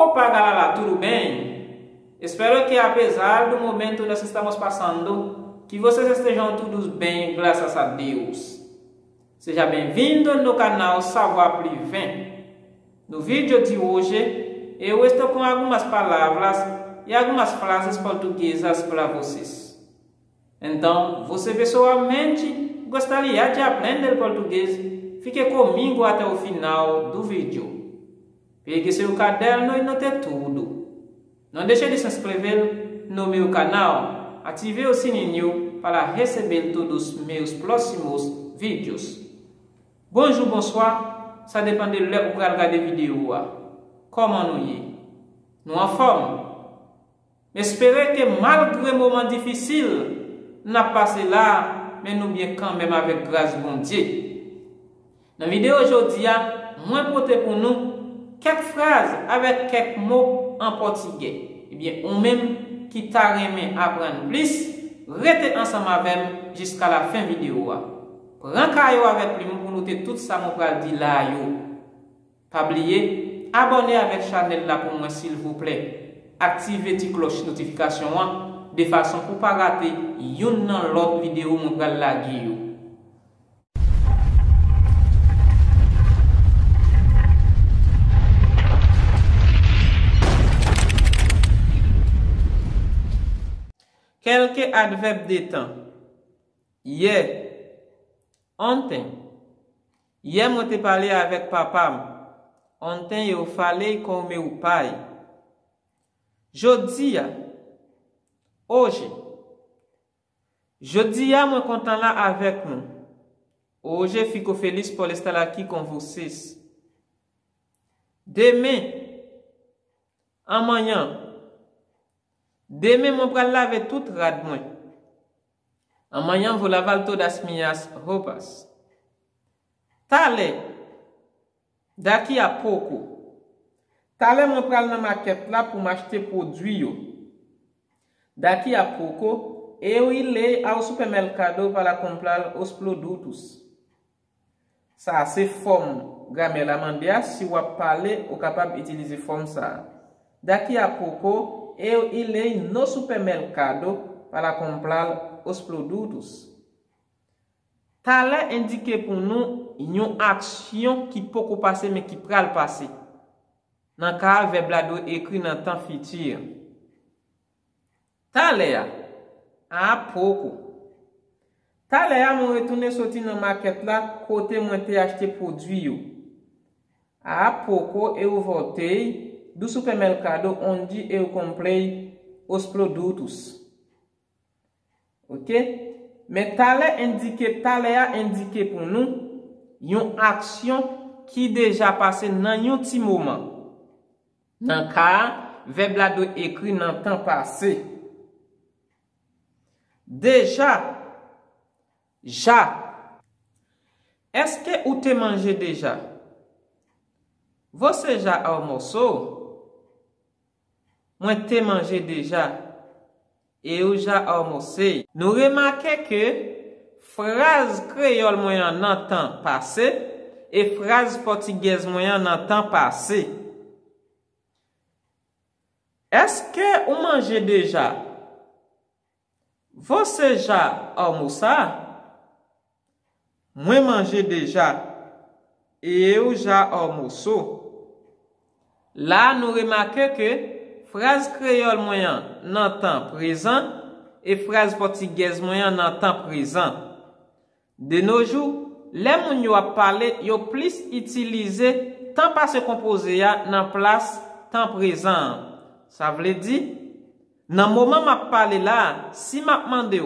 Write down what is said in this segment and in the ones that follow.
Opa, galera, tudo bem? Espero que, apesar do momento que nós estamos passando, que vocês estejam todos bem, graças a Deus. Seja bem-vindo no canal Savoir Plus 20. No vídeo de hoje, eu estou com algumas palavras e algumas frases portuguesas para vocês. Então, você pessoalmente gostaria de aprender português? Fique comigo até o final do vídeo. Pegue seu caderno e note tudo. Não deixe de se inscrever no meu canal. Ative o sininho para receber todos os meus próximos vídeos. Bonjour, bonsoir. Ça dépend de l'heure où vous regardez la vidéo. Comment nous y est? Nous en forme. Espérez que malgré moments difficiles, nous avons passé là, mais nous bien quand même avec grâce bon Dieu. Dans la vidéo aujourd'hui, moi porté pour nous quelques phrases avec quelques mots en portugais. Eh bien, ou même qui t'a aimé apprendre plus, restez ensemble avec moi jusqu'à la fin de la vidéo. Prends caillou avec lui pour noter tout ça mon pral dit là yo. Pas oublier, abonnez avec la chaîne là pour moi s'il vous plaît. Activez la cloche notification de façon pour pas rater une dans l'autre vidéo mon pral la guiyo. Quelques adverbes de temps. Hier, ontem. Hier, moi te parlé avec papa. Ontem eu falei com meu pai. Jodia. Hoje. Jodia, moi content lá avec nous. Hoje fico feliz por estar aqui com vocês. Demain. Amanhã. Demain, mon pral lave tout rad moi. Amanhã vou lavar todas as minhas roupas. Tale, daqui a pouco. Tale, mon pral na maquette lá pour m'acheter produit. Daqui a pouco, eu irei ao supermercado para comprar os produtos. Ça, c'est forme grammaire mandia si vous parlez ou capable d'utiliser forme ça. Daqui a pouco, eu irei no supermercado para comprar os produtos. Tá là indiqué pour nous une action qui peut passer mais qui pral passer. Dans cas verbe là écrit dans temps futur. Tá là a pouco. Tá là mon retourner sorti dans market là côté moi te acheter produit yo. A pouco eu voltei do supermercado onde eu comprei os produtos. Ok? Mais talé a indiqué pour nous une action qui déjà passé dans un petit moment. Dans le cas, verbe là écrit dans le temps passé. Déjà, já. Est-ce que vous te mangé déjà? Você já almoçou? Moi te mangé déjà. Eu já almocei. Nous remarquons que phrase créole moyen dans temps passé et phrase portugaise moyen dans temps passé. Est-ce que vous mangez déjà? Você já almoçou? Moi mangé déjà. Eu já almoçou. Là, nous remarquons que phrase créole moyen dans temps présent et phrase portugaise moyen dans temps présent. De nos jours, les moun yo a parlé yo plus utilisé temps passé composé dans place temps présent. Ça veut dire dans moment m'a parlé là, si m'a demandé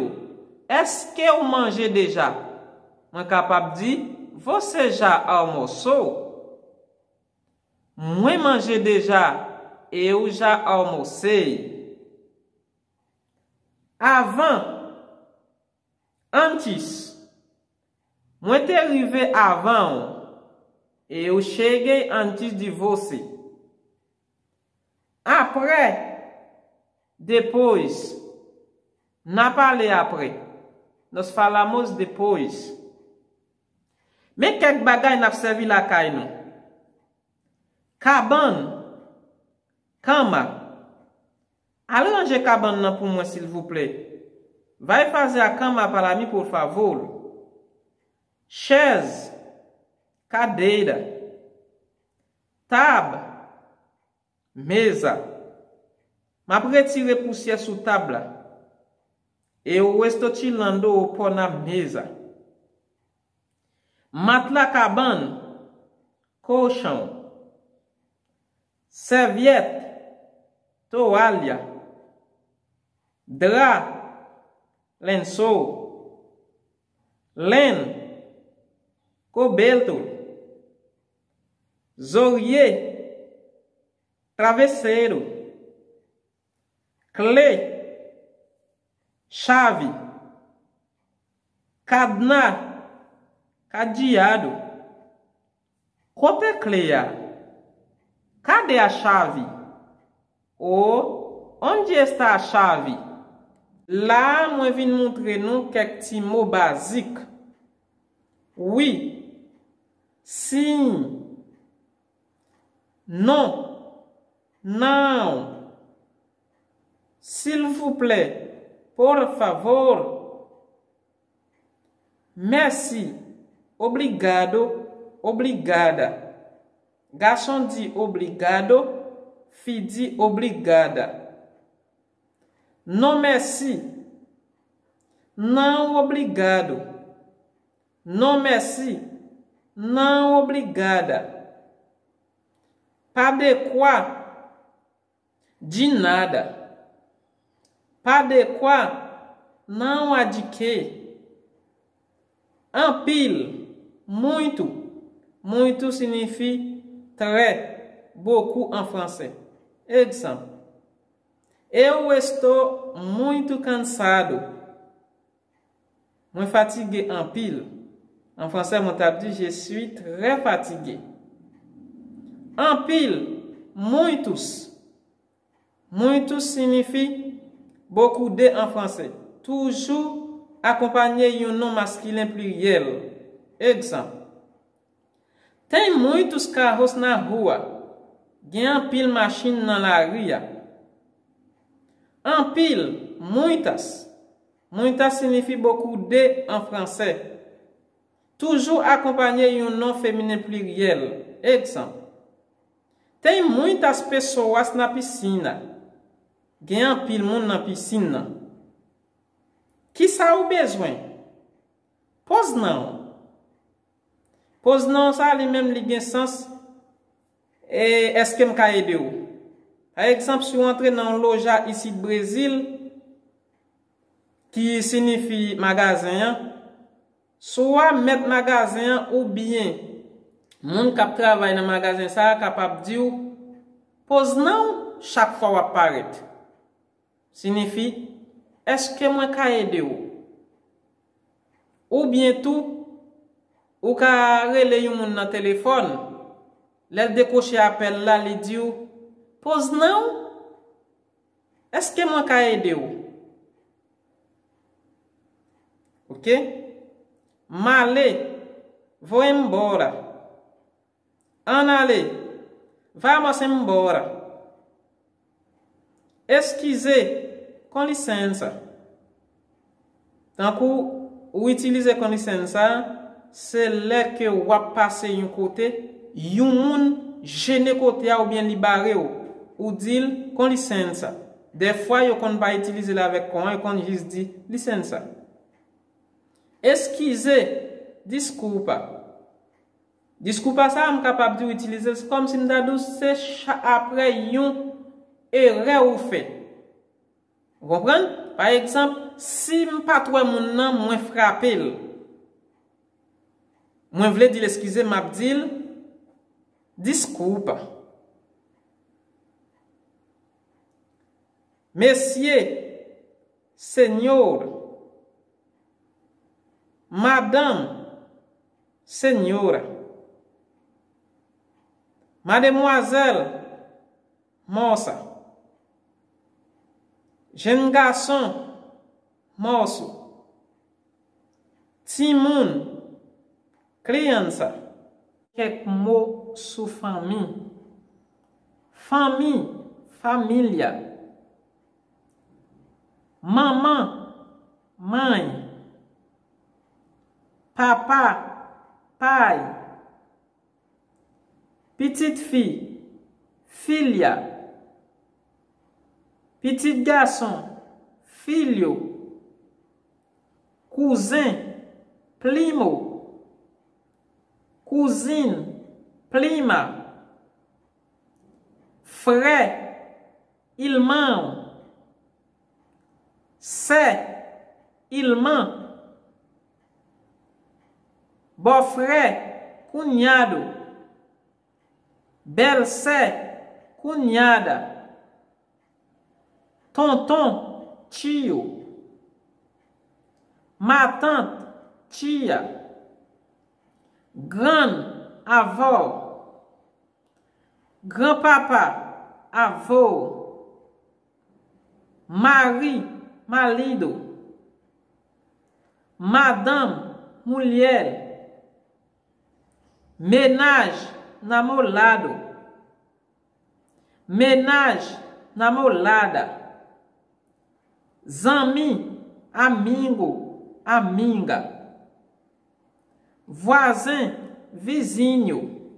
est-ce que vous mangez déjà? Moi capable dire você já almoçou? Moi mangé déjà. Eu já almocei. Avant. Antes. Moi te arrivé avant. Eu cheguei antes de você. Après. Depois. Na parlé après. Nós falamos depois. Mais quelques bagages n'a servi la caille nous. Cabane. Cama. Arrangez cabane pour moi, s'il vous plaît. Vai fazer a cama para mim, por favor. Chaise. Cadeira. Table. Mesa. Mas retire poussière sous table. Eu estou tirando o pó na mesa. Matelas cabane. Colchão. Serviette. Toalha. Drap. Lençol. Lã. Cobertor. Zourier. Travesseiro. Clé. Chave. Cadenas. Cadeado. Quanto é cleia? Cadê a chave? Ou onde está a chave? Lá, moi vim montrer nous quelques petits mots basiques. Oui. Sim. Non. Não. S'il vous plaît. Por favor. Merci. Obrigado. Obrigada. Garçon dit obrigado. Fille dit obrigada. Non merci. Não obrigado. Non merci. Não obrigada. Pas de quoi. De nada. Pas de quoi. Não há de quê. Un pile. Muito. Muito signifie très. Beaucoup en français. Exemple. Eu estou muito cansado. Moi fatigué en pile. En français, mon t'a dit je suis très fatigué. En pile, muitos. Muitos signifie beaucoup de en français. Toujours accompagné d'un nom masculin pluriel. Exemple. Tem muitos carros na rua. Tem en pile machine dans la rue. En pile, muitas. Muitas signifie beaucoup de en français. Toujours accompagné d'un nom féminin pluriel. Exemple. Tem muitas pessoas na piscina. Tem en pile monde na piscina. Qui ça ou besoin? Pose non. Pose non, ça lui-même li gen sens. Et est-ce que m'ka aide ou? Par exemple, si vous entrez dans un loja ici de Brésil, qui signifie magasin, soit mettre magasin ou bien, moun qui travaille dans le magasin, ça capable de dire, pose non chaque fois ou apparaît. Signifie, est-ce que moi ka aide ou bien tout, ou ka rele yon moun dans téléphone, l'elle décocher appel là, li dit, pose non. Est-ce que moi ka aide ou? Ok? Male, vou embora. Anale, vamos embora. Excusez, com licença. Donc, ou utiliser com licença, c'est là que ou va passer un côté, yon moun gêné côté ou bien libéré ou dit com licença. Des fois, yo kon pas utiliser la avec con, yo kon juste dit licença. Excusez, desculpa. Desculpa ça, je suis capable d'utiliser comme si je c'est après yon erreur ou fait. Vous comprenez? Par exemple, si je pas trop mon nom, moi frappé. Moi voulais dire excusez, m'a dit desculpa. Messieurs, Senhor, Madame, Senhora, Mademoiselle, moça, jeune garçon, moço, Timoun, criança. Quelques mots sur famille. Famille, família. Mamã, mãe. Papá, pai. Petite fille, filha. Petit garçon, filho. Cousin, primo. Cousine, prima. Frère, irmão. Sé, irmã. Beau-frère, cunhado. Belle-sœur, cunhada. Tonton, tio. Ma tante, tia. Grand-avó. Grand-papa, avô. Marido. Madame, mulher. Ménage, namorado. Ménage, namorada. Zami, amigo, amiga. Voisin, vizinho.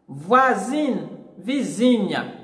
Voisine, vizinha.